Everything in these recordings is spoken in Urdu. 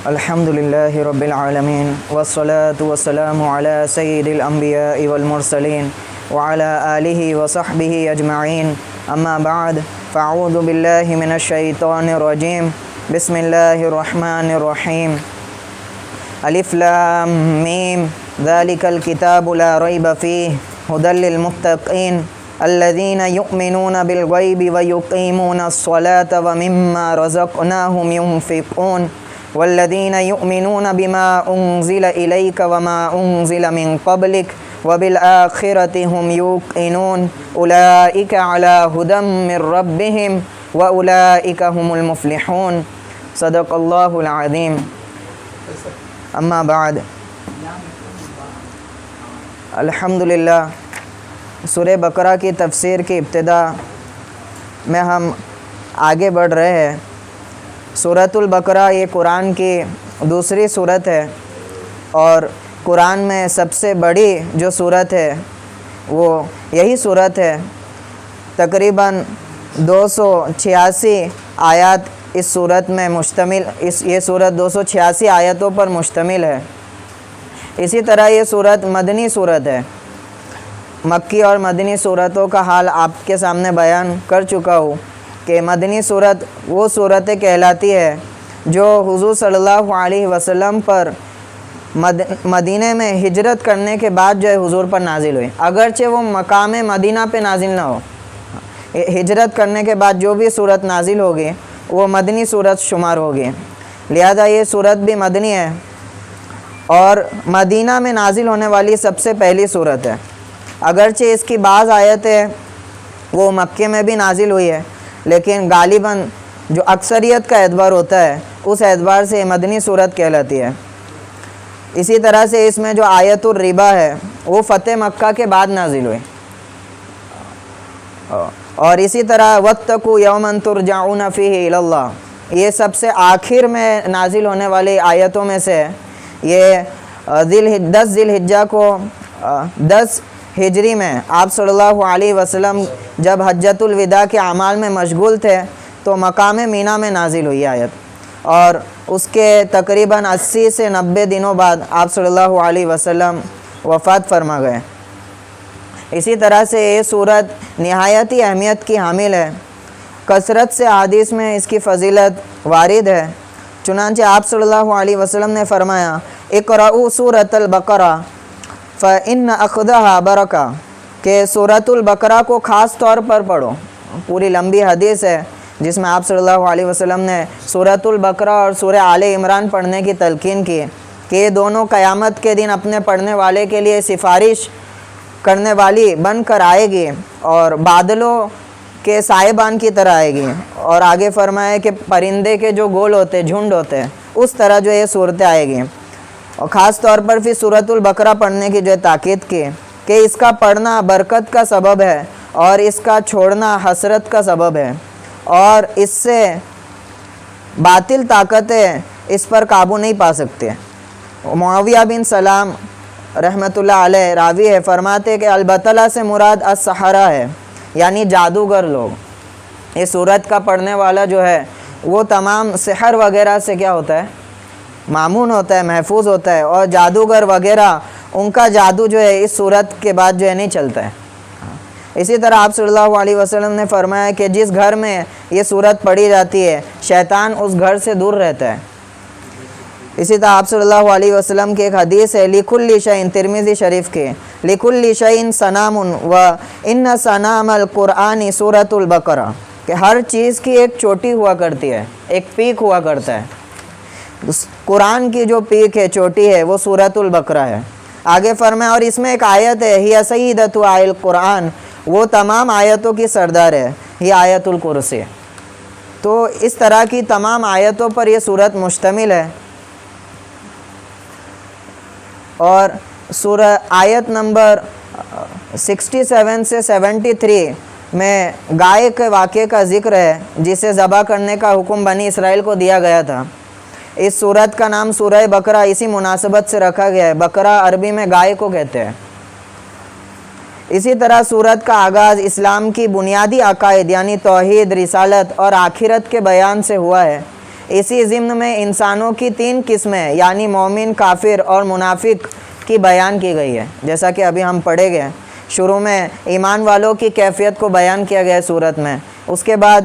الحمد لله رب العالمين والصلاة والسلام على سيد الأنبياء والمرسلين وعلى آله وصحبه أجمعين أما بعد فأعوذ بالله من الشيطان الرجيم بسم الله الرحمن الرحيم ألف لام ميم ذلك الكتاب لا ريب فيه هدى للمتقين الذين يؤمنون بالغيب ويقيمون الصلاة ومما رزقناهم ينفقون والذين يؤمنون بما أنزل إليك وما أنزل من قبلك وبالآخرة هم يوقنون أولئك على هدى من ربهم وأولئك هم المفلحون صدق الله العظيم أما بعد الحمدللہ سورہ بقرہ کی تفسیر کی ابتدا میں ہم آگے بڑھ رہے ہیں۔ سورۃ البقرہ یہ قرآن کی دوسری سورت ہے اور قرآن میں سب سے بڑی جو سورت ہے وہ یہی سورت ہے۔ تقریباً 286 آیات اس سورت میں مشتمل یہ سورت 286 آیتوں پر مشتمل ہے۔ اسی طرح یہ سورت مدنی سورت ہے۔ مکی اور مدنی صورتوں کا حال آپ کے سامنے بیان کر چکا ہوں کہ مدنی صورت وہ صورتیں کہلاتی ہے جو حضور صلی اللہ علیہ وسلم پر مدینہ میں ہجرت کرنے کے بعد جو ہے حضور پر نازل ہوئی، اگرچہ وہ مقام مدینہ پہ نازل نہ ہو۔ ہجرت کرنے کے بعد جو بھی صورت نازل ہوگی وہ مدنی صورت شمار ہوگی، لہذا یہ صورت بھی مدنی ہے اور مدینہ میں نازل ہونے والی سب سے پہلی صورت ہے۔ اگرچہ اس کی بعض آیتیں وہ مکے میں بھی نازل ہوئی ہے، لیکن غالباً جو اکثریت کا اعتبار ہوتا ہے اس اعتبار سے مدنی صورت کہلاتی ہے۔ اسی طرح سے اس میں جو آیت الربا ہے وہ فتح مکہ کے بعد نازل ہوئی، اور اسی طرح واتقوا یوما ترجعون فیہ الی اللہ یہ سب سے آخر میں نازل ہونے والی آیتوں میں سے یہ 10 ذی الحجہ کو 10 ہجری میں آپ صلی اللہ علیہ وسلم جب حجۃ الوداع کے اعمال میں مشغول تھے تو مقام مینا میں نازل ہوئی آیت، اور اس کے تقریباً 80 سے 90 دنوں بعد آپ صلی اللہ علیہ وسلم وفات فرما گئے۔ اسی طرح سے یہ صورت نہایت ہی اہمیت کی حامل ہے۔ کثرت سے احادیث میں اس کی فضیلت وارد ہے۔ چنانچہ آپ صلی اللہ علیہ وسلم نے فرمایا اقرؤوا سورۃ البقرہ فإن أخذها برکہ کہ سورۃ البقرہ کو خاص طور پر پڑھو۔ پوری لمبی حدیث ہے جس میں آپ صلی اللہ علیہ وسلم نے سورۃ البقرہ اور سورہ آل عمران پڑھنے کی تلقین کی کہ یہ دونوں قیامت کے دن اپنے پڑھنے والے کے لیے سفارش کرنے والی بن کر آئے گی اور بادلوں کے سائبان کی طرح آئے گی، اور آگے فرمایا کہ پرندے کے جو گول ہوتے جھنڈ ہوتے اس طرح جو یہ صورتیں آئے گی، اور خاص طور پر پھر سورۃ البقرہ پڑھنے کی جو تاکید کی کہ اس کا پڑھنا برکت کا سبب ہے اور اس کا چھوڑنا حسرت کا سبب ہے، اور اس سے باطل طاقتیں اس پر قابو نہیں پا سکتے۔ معاویہ بن سلام رحمۃ اللہ علیہ راوی ہے، فرماتے کہ البطلہ سے مراد السحرہ ہے، یعنی جادوگر لوگ۔ یہ سورت کا پڑھنے والا جو ہے وہ تمام سحر وغیرہ سے کیا ہوتا ہے؟ معمون ہوتا ہے، محفوظ ہوتا ہے، اور جادوگر وغیرہ ان کا جادو جو ہے اس صورت کے بعد جو ہے نہیں چلتا ہے۔ اسی طرح آپ صلی اللہ علیہ وسلم نے فرمایا کہ جس گھر میں یہ صورت پڑھی جاتی ہے شیطان اس گھر سے دور رہتا ہے۔ اسی طرح آپ صلی اللہ علیہ وسلم کی ایک حدیث ہے لِكُلِّ شَيْءٍ ترمذی شریف کے لِكُلِّ شَيْءٍ صَنَامٌ وَإِنَّ صَنَامَ الْقُرْآنِ سورۃ البقرہ کہ ہر چیز کی ایک چوٹی ہوا کرتی ہے، ایک پیک ہوا کرتا ہے۔ قرآن کی جو پیک ہے، چوٹی ہے، وہ سورۃ البقرہ ہے۔ آگے فرمایا اور اس میں ایک آیت ہے ہی سیدۃ القرآن وہ تمام آیتوں کی سردار ہے، یہ آیت الکرسی۔ تو اس طرح کی تمام آیتوں پر یہ سورت مشتمل ہے، اور سورہ آیت نمبر 67 سے 73 میں گائے کے واقعے کا ذکر ہے جسے ذبح کرنے کا حکم بنی اسرائیل کو دیا گیا تھا۔ اس سورت کا نام سورہ بقرہ اسی مناسبت سے رکھا گیا ہے۔ بقرہ عربی میں گائے کو کہتے ہیں۔ اسی طرح سورت کا آغاز اسلام کی بنیادی عقائد یعنی توحید، رسالت اور آخرت کے بیان سے ہوا ہے۔ اسی ضمن میں انسانوں کی 3 قسمیں یعنی مومن، کافر اور منافق کی بیان کی گئی ہے، جیسا کہ ابھی ہم پڑھے گئے۔ شروع میں ایمان والوں کی کیفیت کو بیان کیا گیا ہے سورت میں، اس کے بعد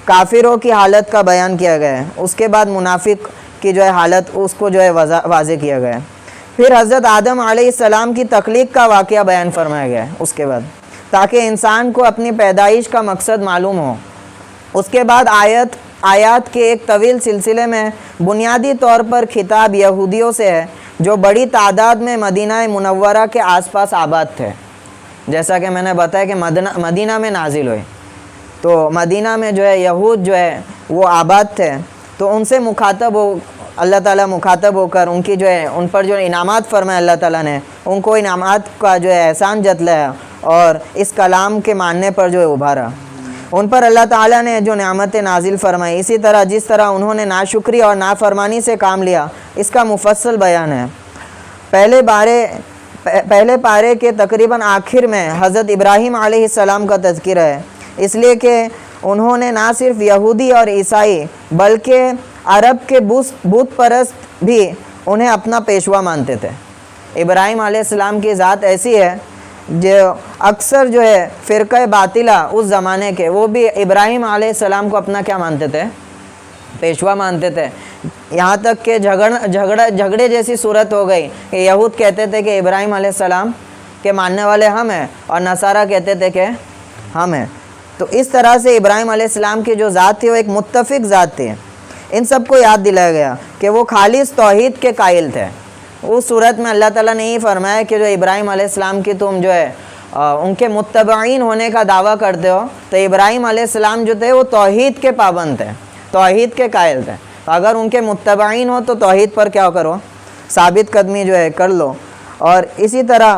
کافروں کی حالت کا بیان کیا گیا ہے، اس کے بعد منافق کی جو ہے حالت اس کو جو ہے واضح کیا گیا ہے۔ پھر حضرت آدم علیہ السلام کی تخلیق کا واقعہ بیان فرمایا گیا ہے اس کے بعد، تاکہ انسان کو اپنی پیدائش کا مقصد معلوم ہو۔ اس کے بعد آیات کے ایک طویل سلسلے میں بنیادی طور پر خطاب یہودیوں سے ہے جو بڑی تعداد میں مدینہ منورہ کے آس پاس آباد تھے، جیسا کہ میں نے بتایا کہ مدینہ میں نازل ہوئی، تو مدینہ میں جو ہے یہود جو ہے وہ آباد تھے، تو ان سے اللہ تعالیٰ مخاطب ہو کر ان کی جو ہے ان پر جو انعامات فرمائے اللہ تعالیٰ نے، ان کو انعامات کا جو ہے احسان جتلایا اور اس کلام کے ماننے پر جو ہے ابھارا۔ ان پر اللہ تعالیٰ نے جو نعمتیں نازل فرمائی، اسی طرح جس طرح انہوں نے ناشکری اور نافرمانی سے کام لیا، اس کا مفصل بیان ہے۔ پہلے پارے کے تقریباً آخر میں حضرت ابراہیم علیہ السلام کا تذکرہ ہے، اس لیے کہ انہوں نے نہ صرف یہودی اور عیسائی بلکہ عرب کے بت پرست بھی انہیں اپنا پیشوا مانتے تھے۔ ابراہیم علیہ السلام کی ذات ایسی ہے جو اکثر جو ہے فرقہ باطلہ اس زمانے کے، وہ بھی ابراہیم علیہ السلام کو اپنا کیا مانتے تھے؟ پیشوا مانتے تھے، یہاں تک کہ جھگڑے جیسی صورت ہو گئی کہ یہود کہتے تھے کہ ابراہیم علیہ السلام کے ماننے والے ہم ہیں، اور نصارہ کہتے تھے کہ ہم ہیں۔ تو اس طرح سے ابراہیم علیہ السلام کی جو ذات تھی وہ ایک متفق ذات تھی۔ ان سب کو یاد دلایا گیا کہ وہ خالص توحید کے قائل تھے۔ اس صورت میں اللہ تعالیٰ نے یہ فرمایا کہ جو ابراہیم علیہ السلام کی تم جو ہے ان کے متبعین ہونے کا دعویٰ کرتے ہو، تو ابراہیم علیہ السلام جو تھے وہ توحید کے پابند تھے، توحید کے قائل تھے، تو اگر ان کے متبعین ہو تو توحید پر کیا کرو؟ ثابت قدمی جو ہے کر لو۔ اور اسی طرح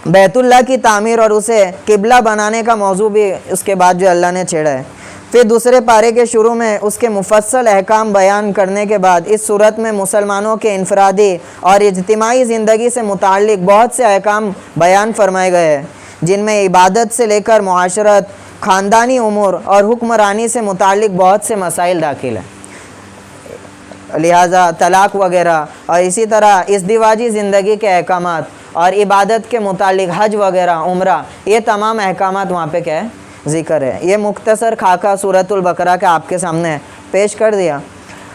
بیت اللہ کی تعمیر اور اسے قبلہ بنانے کا موضوع بھی اس کے بعد جو اللہ نے چھیڑا ہے۔ پھر دوسرے پارے کے شروع میں اس کے مفصل احکام بیان کرنے کے بعد اس صورت میں مسلمانوں کے انفرادی اور اجتماعی زندگی سے متعلق بہت سے احکام بیان فرمائے گئے ہیں، جن میں عبادت سے لے کر معاشرت، خاندانی امور اور حکمرانی سے متعلق بہت سے مسائل داخل ہیں، لہٰذا طلاق وغیرہ، اور اسی طرح ازدواجی زندگی کے احکامات اور عبادت کے متعلق حج وغیرہ، عمرہ، یہ تمام احکامات وہاں پہ کیا ہے؟ ذکر ہے۔ یہ مختصر خاکہ سورۃ البقرہ کا آپ کے سامنے پیش کر دیا۔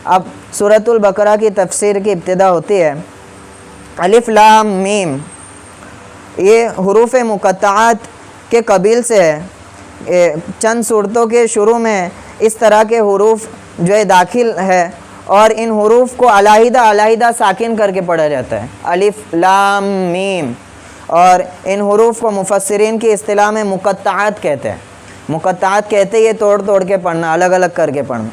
اب سورۃ البقرہ کی تفسیر کی ابتدا ہوتی ہے الف لام میم، یہ حروف مقطعات کے قبیل سے ہے۔ چند صورتوں کے شروع میں اس طرح کے حروف جو ہے داخل ہے، اور ان حروف کو علیحدہ ساکن کر کے پڑھا جاتا ہے، الف لام میم، اور ان حروف کو مفسرین کی اصطلاح میں مقطعات کہتے ہیں۔ مقطعات کہتے یہ توڑ کے پڑھنا، الگ الگ کر کے پڑھنا۔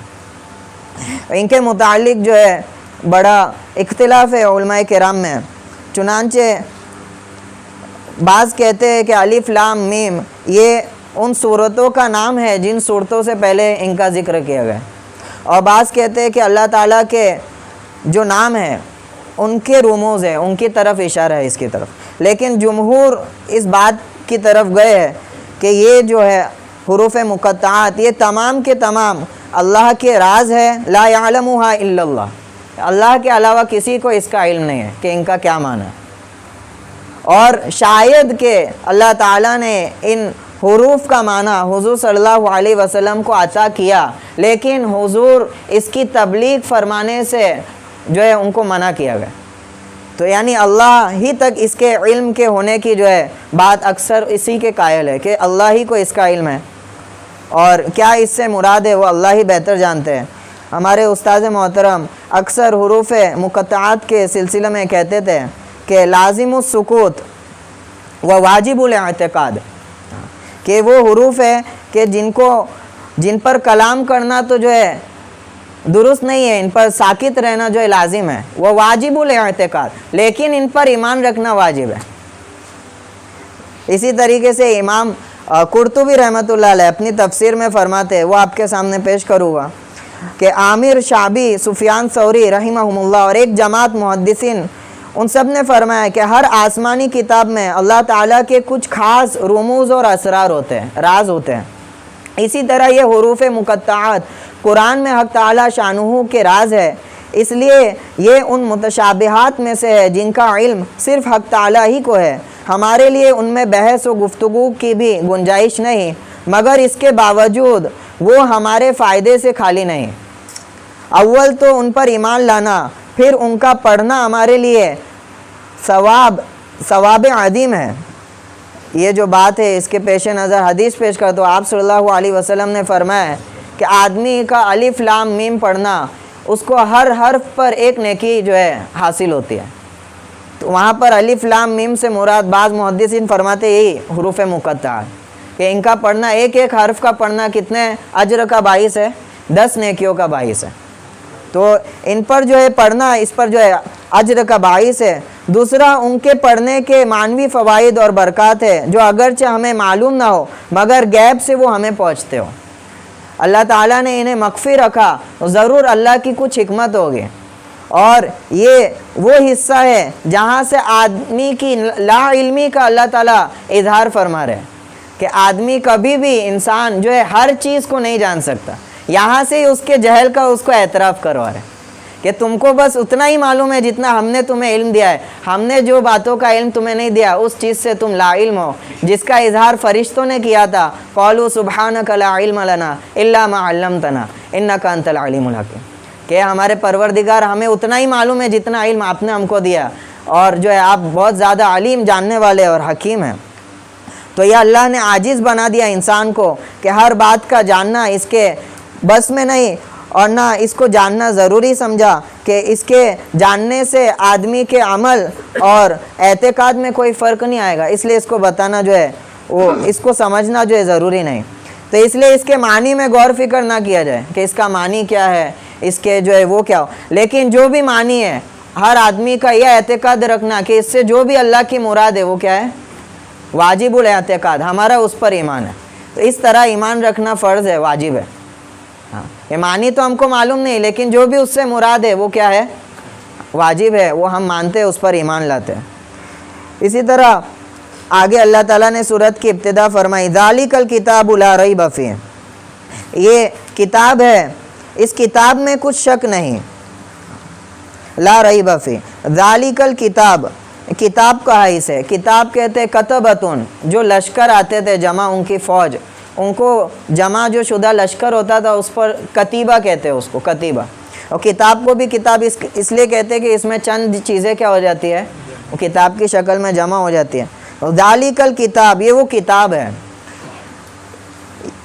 ان کے متعلق جو ہے بڑا اختلاف ہے علماء کرام میں، چنانچہ بعض کہتے ہیں کہ الف لام میم یہ ان صورتوں کا نام ہے جن صورتوں سے پہلے ان کا ذکر کیا گیا، اور بعض کہتے ہیں کہ اللہ تعالیٰ کے جو نام ہیں ان کے رموز ہیں، ان کی طرف اشارہ ہے اس کی طرف، لیکن جمہور اس بات کی طرف گئے ہیں کہ یہ جو ہے حروف مقطعات یہ تمام کے تمام اللہ کے راز ہے، لا یعلمھا الا اللہ، اللہ کے علاوہ کسی کو اس کا علم نہیں ہے کہ ان کا کیا معنی ہے، اور شاید کہ اللہ تعالیٰ نے ان حروف کا معنی حضور صلی اللہ علیہ وسلم کو عطا کیا، لیکن حضور اس کی تبلیغ فرمانے سے جو ہے ان کو منع کیا گیا، تو یعنی اللہ ہی تک اس کے علم کے ہونے کی جو ہے بات اکثر اسی کے قائل ہے کہ اللہ ہی کو اس کا علم ہے، اور کیا اس سے مراد ہے وہ اللہ ہی بہتر جانتے ہیں۔ ہمارے استاد محترم اکثر حروف مقطعات کے سلسلے میں کہتے تھے کہ لازم السکوت و واجب الاعتقاد، کہ وہ حروف ہے کہ جن پر کلام کرنا تو جو ہے درست نہیں ہے، ان پر ساکت رہنا جو ہے لازم ہے، وہ واجب الاعتقاد، لیکن ان پر ایمان رکھنا واجب ہے۔ اسی طریقے سے امام قرطبی رحمۃ اللہ علیہ اپنی تفسیر میں فرماتے ہیں، وہ آپ کے سامنے پیش کروں گا، کہ عامر، شعبی، سفیان ثوری رحمہم اللہ اور ایک جماعت محدثین ان سب نے فرمایا کہ ہر آسمانی کتاب میں اللہ تعالیٰ کے کچھ خاص رموز اور اسرار ہوتے ہیں، راز ہوتے ہیں، اسی طرح یہ حروف مقطعات قرآن میں حق تعالی شانہ کے راز ہے، اس لیے یہ ان متشابہات میں سے ہے جن کا علم صرف حق تعالی ہی کو ہے۔ ہمارے لیے ان میں بحث و گفتگو کی بھی گنجائش نہیں، مگر اس کے باوجود وہ ہمارے فائدے سے خالی نہیں۔ اول تو ان پر ایمان لانا، پھر ان کا پڑھنا ہمارے لیے ثواب عظیم ہے۔ یہ جو بات ہے اس کے پیش نظر حدیث پیش کر تو آپ صلی اللہ علیہ وسلم نے فرمایا کہ آدمی کا الف لام میم پڑھنا، اس کو ہر حرف پر ایک نیکی جو ہے حاصل ہوتی ہے۔ تو وہاں پر الف لام میم سے مراد بعض محدثین فرماتے یہی حروف مقطعات کہ ان کا پڑھنا ایک ایک حرف کا پڑھنا کتنے اجر کا باعث ہے، 10 نیکیوں کا باعث ہے۔ تو ان پر جو ہے پڑھنا اس پر جو ہے اجر کا باعث ہے۔ دوسرا ان کے پڑھنے کے معنوی فوائد اور برکات ہے جو اگرچہ ہمیں معلوم نہ ہو مگر غیب سے وہ ہمیں پہنچتے ہو۔ اللہ تعالیٰ نے انہیں مخفی رکھا، ضرور اللہ کی کچھ حکمت ہوگی، اور یہ وہ حصہ ہے جہاں سے آدمی کی لا علمی کا اللہ تعالیٰ اظہار فرما رہے کہ آدمی کبھی بھی انسان جو ہے ہر چیز کو نہیں جان سکتا، یہاں سے اس کے جہل کا اس کو اعتراف کروا رہے کہ تم کو بس اتنا ہی معلوم ہے جتنا ہم نے تمہیں علم دیا ہے، ہم نے جو باتوں کا علم تمہیں نہیں دیا اس چیز سے تم لا علم ہو، جس کا اظہار فرشتوں نے کیا تھا، قالوا سبحانک لا علم لنا الا ما علمتنا انک انت العلیم الحکیم، کہ ہمارے پروردگار ہمیں اتنا ہی معلوم ہے جتنا علم آپ نے ہم کو دیا، اور جو ہے آپ بہت زیادہ علیم، جاننے والے اور حکیم ہیں۔ تو یہ اللہ نے عاجز بنا دیا انسان کو کہ ہر بات کا جاننا اس کے بس میں نہیں، اور نہ اس کو جاننا ضروری سمجھا کہ اس کے جاننے سے آدمی کے عمل اور اعتقاد میں کوئی فرق نہیں آئے گا، اس لیے اس کو بتانا جو ہے وہ اس کو سمجھنا جو ہے ضروری نہیں۔ تو اس لیے اس کے معنی میں غور فکر نہ کیا جائے کہ اس کا معنی کیا ہے، اس کے جو ہے وہ کیا ہو، لیکن جو بھی معنی ہے ہر آدمی کا یہ اعتقاد رکھنا کہ اس سے جو بھی اللہ کی مراد ہے وہ کیا ہے، واجب الاعتقاد، ہمارا اس پر ایمان ہے۔ تو اس طرح ایمان رکھنا فرض ہے، واجب ہے۔ یہ معنی تو ہم کو معلوم نہیں، لیکن جو بھی اس سے مراد ہے وہ کیا ہے، واجب ہے، وہ ہم مانتے ہیں، اس پر ایمان لاتے ہیں۔ اسی طرح آگے اللہ تعالیٰ نے سورت کی ابتدا فرمائی ذالک الکتاب لا ریب فیہ، یہ کتاب ہے، اس کتاب میں کچھ شک نہیں، لا ریب فیہ، ذالک الکتاب، کتاب کہا اسے، کتاب کہتے ہیں کتبتن، جو لشکر آتے تھے جمع، ان کی فوج، ان کو جمع جو شدہ لشکر ہوتا تھا اس پر کتیبہ کہتے ہیں، اس کو کتیبہ، اور کتاب کو بھی کتاب اس لیے کہتے ہیں کہ اس میں چند چیزیں کیا ہو جاتی ہے، وہ کتاب کی شکل میں جمع ہو جاتی ہے۔ ذالک الکتاب، یہ وہ کتاب ہے۔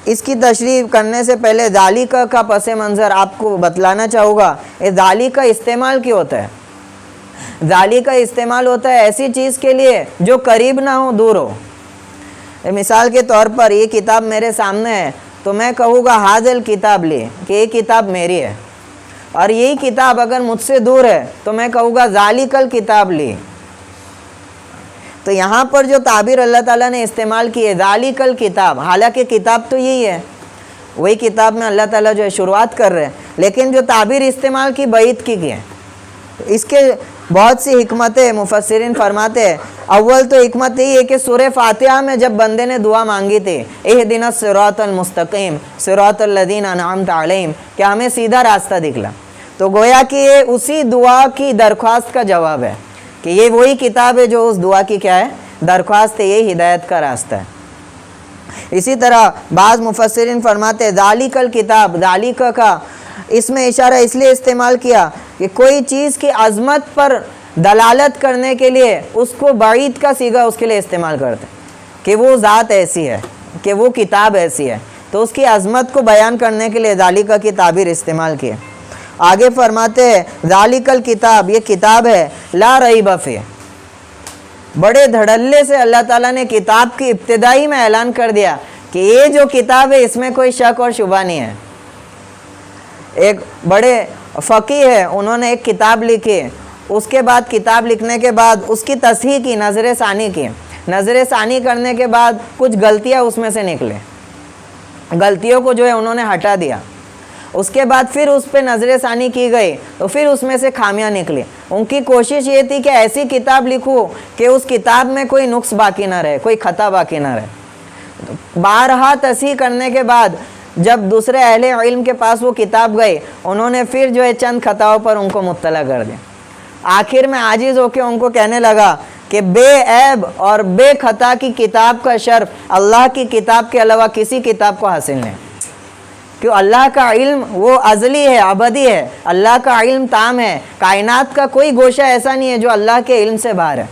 اس کی تشریح کرنے سے پہلے ذالک کا پس منظر آپ کو بتلانا چاہوں گا، یہ ذالک کا استعمال کیوں ہوتا ہے؟ ذالک کا استعمال ہوتا ہے ایسی چیز کے لیے جو قریب نہ ہو، دور ہو۔ مثال کے طور پر یہ کتاب میرے سامنے ہے تو میں کہوں گا حاضل کتاب لی، کہ یہ کتاب میری ہے، اور یہی کتاب اگر مجھ سے دور ہے تو میں کہوں گا ذالک الکتاب لی۔ تو یہاں پر جو تعبیر اللہ تعالیٰ نے استعمال کی ہے ذالک الکتاب، حالانکہ کتاب تو یہی ہے، وہی کتاب میں اللہ تعالیٰ جو ہے شروعات کر رہے ہیں، لیکن جو تعبیر استعمال کی بعید کی ہے۔ اس کے بہت سی حکمتیں مفسرین فرماتے ہیں۔ اول تو حکمت یہی ہے کہ سورہ فاتحہ میں جب بندے نے دعا مانگی تھی اہدنا الصراط المستقیم صراط الذین انعمت علیہم، کہ ہمیں سیدھا راستہ دکھلا، تو گویا کہ یہ اسی دعا کی درخواست کا جواب ہے کہ یہ وہی کتاب ہے جو اس دعا کی کیا ہے، درخواست ہے، یہ ہدایت کا راستہ ہے۔ اسی طرح بعض مفسرین فرماتے ہیں ذالک الکتاب، ذالک کا اس میں اشارہ اس لیے استعمال کیا کہ کوئی چیز کی عظمت پر دلالت کرنے کے لیے اس کو بعید کا صیغہ اس کے لیے استعمال کرتے ہیں کہ وہ ذات ایسی ہے، کہ وہ کتاب ایسی ہے، تو اس کی عظمت کو بیان کرنے کے لیے ذالک کی تعبیر استعمال کی ہے۔ آگے فرماتے ہیں ذالک الکتاب، یہ کتاب ہے لا ریب فیہ، بڑے دھڑلے سے اللہ تعالیٰ نے کتاب کی ابتدائی میں اعلان کر دیا کہ یہ جو کتاب ہے اس میں کوئی شک اور شبہ نہیں ہے۔ ایک بڑے فقیہ ہے، انہوں نے ایک کتاب لکھی، اس کے بعد کتاب لکھنے کے بعد اس کی تصحیح کی، نظر ثانی کی، نظر ثانی کرنے کے بعد کچھ غلطیاں اس میں سے نکلے، غلطیوں کو جو ہے انہوں نے ہٹا دیا، اس کے بعد پھر اس پہ نظر ثانی کی گئی تو پھر اس میں سے خامیاں نکلی۔ ان کی کوشش یہ تھی کہ ایسی کتاب لکھوں کہ اس کتاب میں کوئی نقص باقی نہ رہے، کوئی خطا باقی نہ رہے۔ بارہا تصحیح کرنے کے بعد جب دوسرے اہل علم کے پاس وہ کتاب گئی انہوں نے پھر جو ہے چند خطاؤں پر ان کو مطلع کر دیا. آخر میں عاجز ہو کے ان کو کہنے لگا کہ بے عیب اور بے خطا کی کتاب کا شرف اللہ کی کتاب کے علاوہ کسی کتاب کو حاصل نہیں. کیوں؟ اللہ کا علم وہ ازلی ہے، ابدی ہے. اللہ کا علم تام ہے. کائنات کا کوئی گوشہ ایسا نہیں ہے جو اللہ کے علم سے باہر ہے.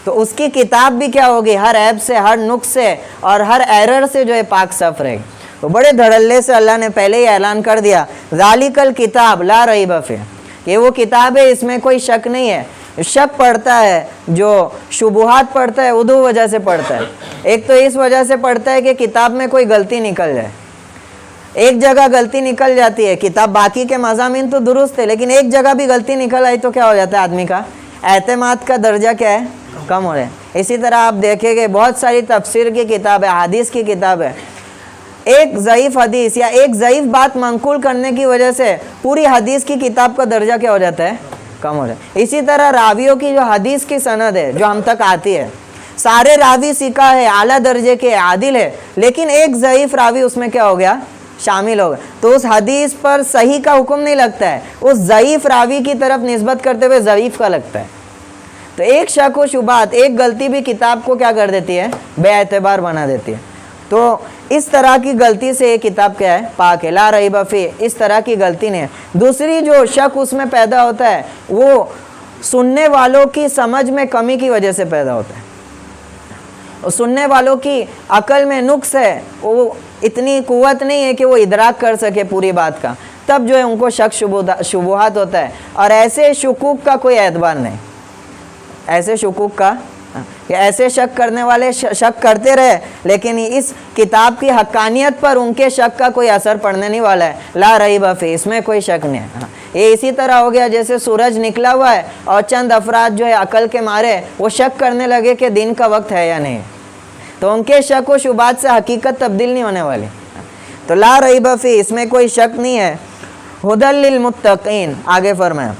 تو اس کی کتاب بھی کیا ہوگی؟ ہر عیب سے، ہر نقص سے اور ہر ایرر سے جو ہے پاک صاف رہے گی. تو بڑے دھڑلے سے اللہ نے پہلے ہی اعلان کر دیا ذالک الکتاب لا ریب فیہ، کہ وہ کتاب ہے اس میں کوئی شک نہیں ہے. شک پڑتا ہے جو شبہات پڑھتا ہے وہ دو وجہ سے پڑھتا ہے. ایک تو اس وجہ سے پڑھتا ہے کہ کتاب میں کوئی غلطی نکل جائے. ایک جگہ غلطی نکل جاتی ہے، کتاب باقی کے مضامین تو درست ہے لیکن ایک جگہ بھی غلطی نکل آئی تو کیا ہو جاتا ہے؟ آدمی کا اعتماد کا درجہ کیا ہے؟ کم ہو رہا ہے. اسی طرح آپ دیکھیں گے بہت ساری تفسیر کی کتاب ہے، حدیث کی کتاب ہے، ایک ضعیف حدیث یا ایک ضعیف بات منقول کرنے کی وجہ سے پوری حدیث کی کتاب کا درجہ کیا ہو جاتا ہے؟ کم ہو جاتا ہے. اسی طرح راویوں کی جو حدیث کی سند ہے جو ہم تک آتی ہے، سارے راوی ثقہ ہے، اعلیٰ درجے کے عادل ہے، لیکن ایک ضعیف راوی اس میں کیا ہو گیا؟ شامل ہو گیا. تو اس حدیث پر صحیح کا حکم نہیں لگتا ہے، اس ضعیف راوی کی طرف نسبت کرتے ہوئے ضعیف کا لگتا ہے. تو ایک شک و شبہات، ایک غلطی بھی کتاب کو کیا کر دیتی ہے؟ بے اعتبار بنا دیتی ہے. تو اس طرح کی غلطی سے یہ کتاب کیا ہے؟ پاک ہے، لا ریب فیہ، اس طرح کی غلطی نہیں ہے. دوسری جو شک اس میں پیدا ہوتا ہے وہ سننے والوں کی سمجھ میں کمی کی وجہ سے پیدا ہوتا ہے. سننے والوں کی عقل میں نقص ہے، وہ اتنی قوت نہیں ہے کہ وہ ادراک کر سکے پوری بات کا، تب جو ہے ان کو شک شبہات ہوتا ہے. اور ایسے شکوک کا کوئی اعتبار نہیں. ایسے شکوک کا کہ ایسے شک کرنے والے شک کرتے رہے لیکن اس کتاب کی حقانیت پر ان کے شک کا کوئی اثر پڑنے نہیں والا ہے. لا ریب فیہ، اس میں کوئی شک نہیں ہے. یہ اسی طرح ہو گیا جیسے سورج نکلا ہوا ہے اور چند افراد جو ہے عقل کے مارے وہ شک کرنے لگے کہ دن کا وقت ہے یا نہیں، تو ان کے شک و شبہات سے حقیقت تبدیل نہیں ہونے والی. تو لا ریب فیہ، اس میں کوئی شک نہیں ہے. ھدی للمتقین، آگے فرمایا،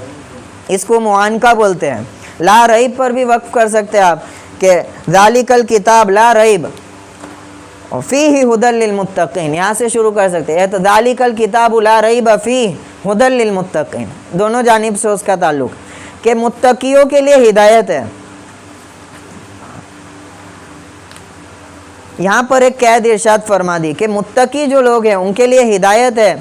اس کو معانقہ بولتے ہیں. لا ریب پر بھی وقف کر سکتے ہیں آپ کہ ذالک الکتاب لا ریب فیہ ھدی للمتقین، یہاں سے شروع کر سکتے ہیں. تو ذالک الکتاب لا ریب فیہ ھدی للمتقین، دونوں جانب سے اس کا تعلق کہ متقیوں کے لیے ہدایت ہے. یہاں پر ایک قید ارشاد فرما دی کہ متقی جو لوگ ہیں ان کے لیے ہدایت ہے،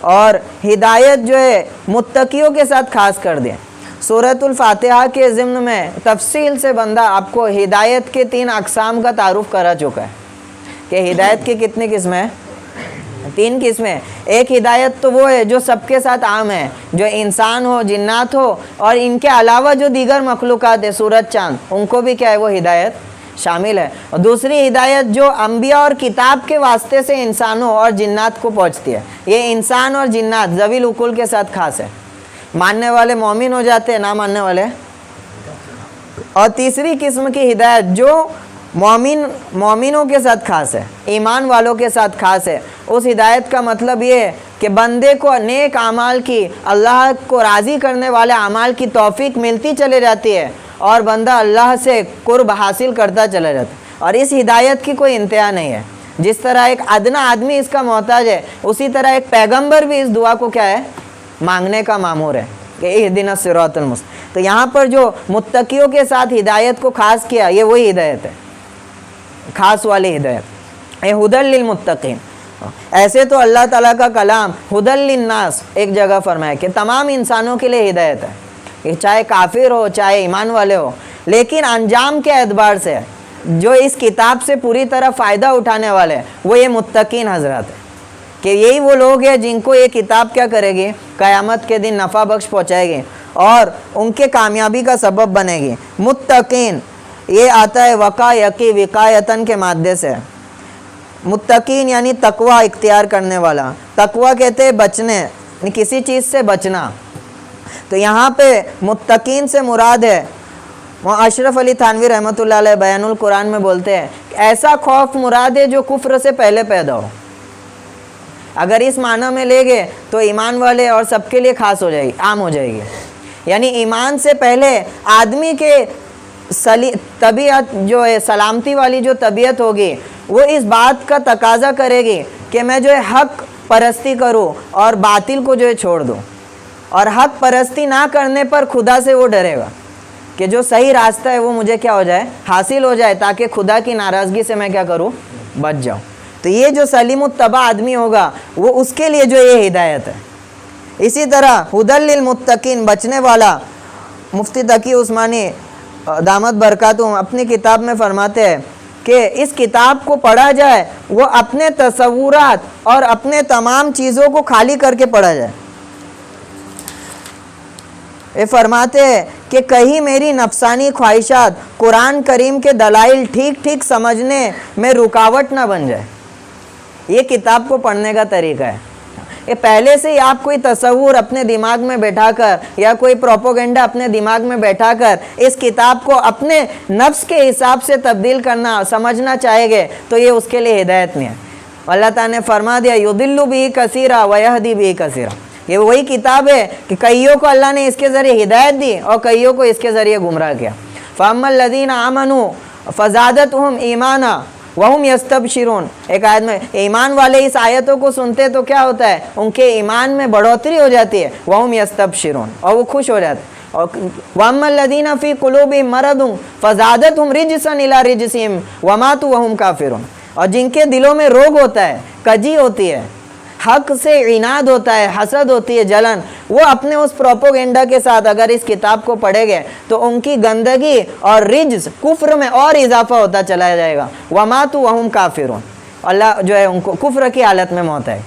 اور ہدایت جو ہے متقیوں کے ساتھ خاص کر دیں. سورۃ الفاتحہ کے ضمن میں تفصیل سے بندہ آپ کو ہدایت کے 3 اقسام کا تعارف کرا چکا ہے کہ ہدایت کی کتنی قسمیں؟ 3 قسمیں. ایک ہدایت تو وہ ہے جو سب کے ساتھ عام ہے، جو انسان ہو، جنات ہو اور ان کے علاوہ جو دیگر مخلوقات ہے، سورج چاند، ان کو بھی کیا ہے؟ وہ ہدایت شامل ہے. اور دوسری ہدایت جو انبیاء اور کتاب کے واسطے سے انسانوں اور جنات کو پہنچتی ہے، یہ انسان اور جنات ذوی العقول کے ساتھ خاص ہے. ماننے والے مومن ہو جاتے ہیں، نہ ماننے والے. اور تیسری قسم کی ہدایت جو مومنوں کے ساتھ خاص ہے، ایمان والوں کے ساتھ خاص ہے. اس ہدایت کا مطلب یہ ہے کہ بندے کو نیک اعمال کی، اللہ کو راضی کرنے والے اعمال کی توفیق ملتی چلے جاتی ہے اور بندہ اللہ سے قرب حاصل کرتا چلا جاتا ہے. اور اس ہدایت کی کوئی انتہا نہیں ہے. جس طرح ایک ادنا آدمی اس کا محتاج ہے، اسی طرح ایک پیغمبر بھی اس دعا کو کیا ہے؟ مانگنے کا مامور ہے کہ اہدنا الصراط المستقیم. تو یہاں پر جو متقیوں کے ساتھ ہدایت کو خاص کیا، یہ وہی ہدایت ہے، خاص والی ہدایت. ھدی للمتقین. ایسے تو اللہ تعالیٰ کا کلام ھدی للناس ایک جگہ فرمایا کہ تمام انسانوں کے لیے ہدایت ہے، کہ چاہے کافر ہو چاہے ایمان والے ہو. لیکن انجام کے اعتبار سے جو اس کتاب سے پوری طرح فائدہ اٹھانے والے وہ یہ متقین حضرات ہیں، کہ یہی وہ لوگ ہیں جن کو یہ کتاب کیا کرے گی؟ قیامت کے دن نفع بخش پہنچائے گی اور ان کے کامیابی کا سبب بنے گی. متقین یہ آتا ہے وقا یقی وقایتن کے مادے سے. متقین یعنی تقوی اختیار کرنے والا. تقوی کہتے ہیں بچنے، کسی چیز سے بچنا. تو یہاں پہ متقین سے مراد ہے، وہ اشرف علی تھانوی رحمۃ اللہ علیہ بیان القرآن میں بولتے ہیں ایسا خوف مراد ہے جو کفر سے پہلے پیدا ہو. اگر اس معنی میں لے گئے تو ایمان والے اور سب کے لیے خاص ہو جائے گی، عام ہو جائے گی. یعنی ایمان سے پہلے آدمی کے طبیعت جو ہے سلامتی والی جو طبیعت ہوگی وہ اس بات کا تقاضا کرے گی کہ میں جو ہے حق پرستی کروں اور باطل کو جو ہے چھوڑ دوں، اور حق پرستی نہ کرنے پر خدا سے وہ ڈرے گا کہ جو صحیح راستہ ہے وہ مجھے کیا ہو جائے، حاصل ہو جائے، تاکہ خدا کی ناراضگی سے میں کیا کروں، بچ جاؤں۔ تو یہ جو سلیم التبع آدمی ہوگا وہ اس کے لیے جو یہ ہدایت ہے۔ اسی طرح ہدی للمتقین، بچنے والا، مفتی تقی عثمانی دامت برکاتہم اپنی کتاب میں فرماتے ہیں کہ اس کتاب کو پڑھا جائے وہ اپنے تصورات اور اپنے تمام چیزوں کو خالی کر کے پڑھا جائے۔ یہ فرماتے ہیں کہ کہیں میری نفسانی خواہشات قرآن کریم کے دلائل ٹھیک ٹھیک سمجھنے میں رکاوٹ نہ بن جائے۔ یہ کتاب کو پڑھنے کا طریقہ ہے۔ یہ پہلے سے ہی آپ کوئی تصور اپنے دماغ میں بیٹھا کر یا کوئی پروپوگنڈا اپنے دماغ میں بیٹھا کر اس کتاب کو اپنے نفس کے حساب سے تبدیل کرنا سمجھنا چاہے گے تو یہ اس کے لیے ہدایت نہیں ہے۔ اللہ تعالیٰ نے فرما دیا یضل بہ کثیرا ویہدی بہ کثیرا، یہ وہی کتاب ہے کہ کئیوں کو اللہ نے اس کے ذریعے ہدایت دی اور کئیوں کو اس کے ذریعے گمراہ کیا۔ فَأَمَّا الَّذِينَ آمَنُوا فَزَادَتْهُمْ إِيمَانًا وَهُمْ يَسْتَبْشِرُونَ، ایک آیت میں ایمان والے اس آیتوں کو سنتے تو کیا ہوتا ہے، ان کے ایمان میں بڑھوتری ہو جاتی ہے، وَهُمْ يَسْتَبْشِرُونَ، اور وہ خوش ہو جاتے ہیں۔ اور وَأَمَّا الَّذِينَ فِي قُلُوبِهِمْ مَرَضٌ فَزَادَتْهُمْ رِجْسًا إِلَى رِجْسِهِمْ وَمَاتُوا وَهُمْ كَافِرُونَ، اور جن کے دلوں میں روگ ہوتا ہے، کجی ہوتی ہے، حق سے عناد ہوتا ہے، حسد ہوتی ہے، جلن، وہ اپنے اس پروپوگنڈا کے ساتھ اگر اس کتاب کو پڑھیں گے تو ان کی گندگی اور رجس کفر میں اور اضافہ ہوتا چلا جائے گا۔ وَمَاتُوا وَهُمْ كَافِرُونَ، اللہ جو ہے ان کو کفر کی حالت میں موت ہے۔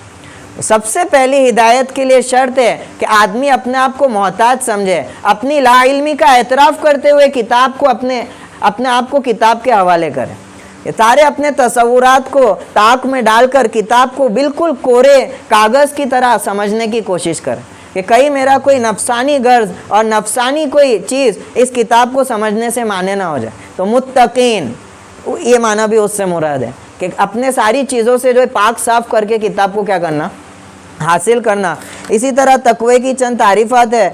سب سے پہلی ہدایت کے لیے شرط ہے کہ آدمی اپنے آپ کو محتاج سمجھے، اپنی لا علمی کا اعتراف کرتے ہوئے کتاب کو اپنے آپ کو کتاب کے حوالے کرے۔ یہ سارے اپنے تصورات کو طاق میں ڈال کر کتاب کو بالکل کورے کاغذ کی طرح سمجھنے کی کوشش کرے کہ کہیں میرا کوئی نفسانی غرض اور نفسانی کوئی چیز اس کتاب کو سمجھنے سے مانے نہ ہو جائے۔ تو متقین، یہ معنی بھی اس سے مراد ہے کہ اپنے ساری چیزوں سے جو ہے پاک صاف کر کے کتاب کو کیا کرنا، حاصل کرنا۔ اسی طرح تقوی کی چند تعریفات ہے۔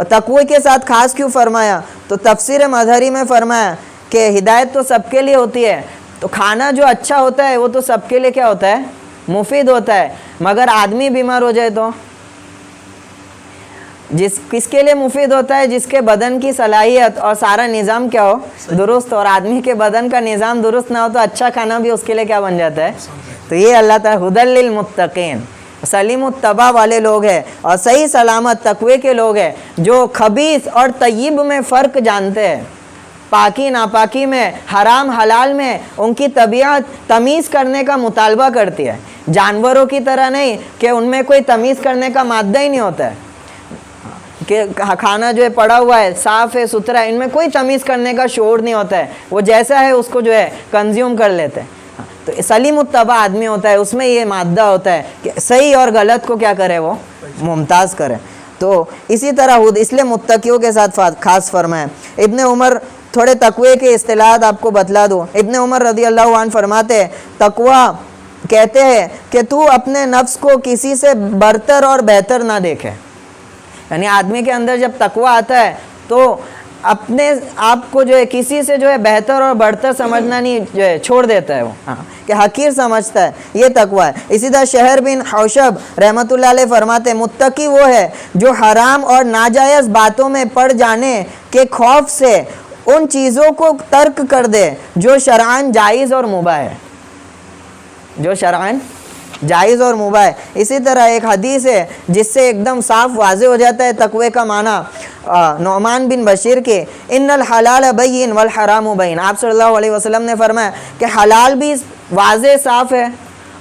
تقوی کے ساتھ خاص کیوں فرمایا، تو تفسیر مظہری میں فرمایا کہ ہدایت تو سب کے لیے ہوتی ہے، تو کھانا جو اچھا ہوتا ہے وہ تو سب کے لیے کیا ہوتا ہے، مفید ہوتا ہے، مگر آدمی بیمار ہو جائے تو کس کے لیے مفید ہوتا ہے، جس کے بدن کی صلاحیت اور سارا نظام کیا ہو، درست، اور آدمی کے بدن کا نظام درست نہ ہو تو اچھا کھانا بھی اس کے لیے کیا بن جاتا ہے۔ تو یہ اللہ تعالیٰ ہدی للمتقین، سلیم التبع والے لوگ ہیں اور صحیح سلامت تقوی کے لوگ ہیں جو خبیث اور طیب میں فرق جانتے ہیں، پاکی ناپاکی میں، حرام حلال میں ان کی طبیعت تمیز کرنے کا مطالبہ کرتی ہے، جانوروں کی طرح نہیں کہ ان میں کوئی تمیز کرنے کا مادہ ہی نہیں ہوتا ہے، کہ کھانا جو ہے پڑا ہوا ہے، صاف ہے، ستھرا ہے، ان میں کوئی تمیز کرنے کا شعور نہیں ہوتا ہے، وہ جیسا ہے اس کو جو ہے کنزیوم کر لیتے ہیں۔ تو سلیم التبع آدمی ہوتا ہے، اس میں یہ مادہ ہوتا ہے کہ صحیح اور غلط کو کیا کرے، وہ ممتاز کرے۔ تو اسی طرح اس لیے متقیوں کے ساتھ خاص فرمائے۔ ابن عمر، تھوڑے تقوی کے اصطلاحات آپ کو بتلا دوں۔ ابن عمر رضی اللہ عنہ فرماتے ہیں تقوی کہتے ہیں کہ تو اپنے نفس کو کسی سے برتر اور بہتر نہ دیکھے، یعنی آدمی کے اندر جب تقوی آتا ہے تو اپنے آپ کو جو ہے کسی سے جو ہے بہتر اور برتر سمجھنا نہیں، جو ہے چھوڑ دیتا ہے، وہ کہ حقیر سمجھتا ہے، یہ تقوی ہے۔ اسی طرح شہر بن حوشب رحمۃ اللہ علیہ فرماتے ہیں متقی وہ ہے جو حرام اور ناجائز باتوں میں پڑ جانے کے خوف سے ان چیزوں کو ترک کر دے جو شرعاً جائز اور مباح ہے، جو شرعاً جائز اور مباح ہے۔ اسی طرح ایک حدیث ہے جس سے ایک دم صاف واضح ہو جاتا ہے تقوی کا معنی، نعمان بن بشیر کے ان الحلال بین والحرام بین، آپ صلی اللہ علیہ وسلم نے فرمایا کہ حلال بھی واضح صاف ہے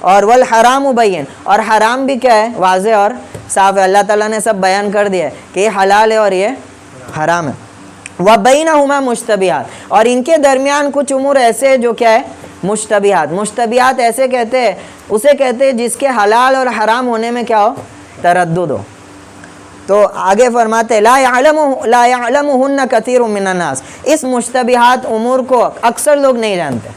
اور والحرام بین، اور حرام بھی کیا ہے، واضح اور صاف ہے۔ اللہ تعالیٰ نے سب بیان کر دیا ہے کہ یہ حلال ہے اور یہ حرام ہے۔ وَبَيْنَهُمَا مُشْتَبِهَاتٌ، اور ان کے درمیان کچھ امور ایسے جو کیا ہے، مشتبہات۔ مشتبہات ایسے کہتے ہیں، اسے کہتے ہیں جس کے حلال اور حرام ہونے میں کیا ہو، تردد ہو۔ تو آگے فرماتے ہیں لا يعلمهن كثير من الناس، اس مشتبہات امور کو اکثر لوگ نہیں جانتے۔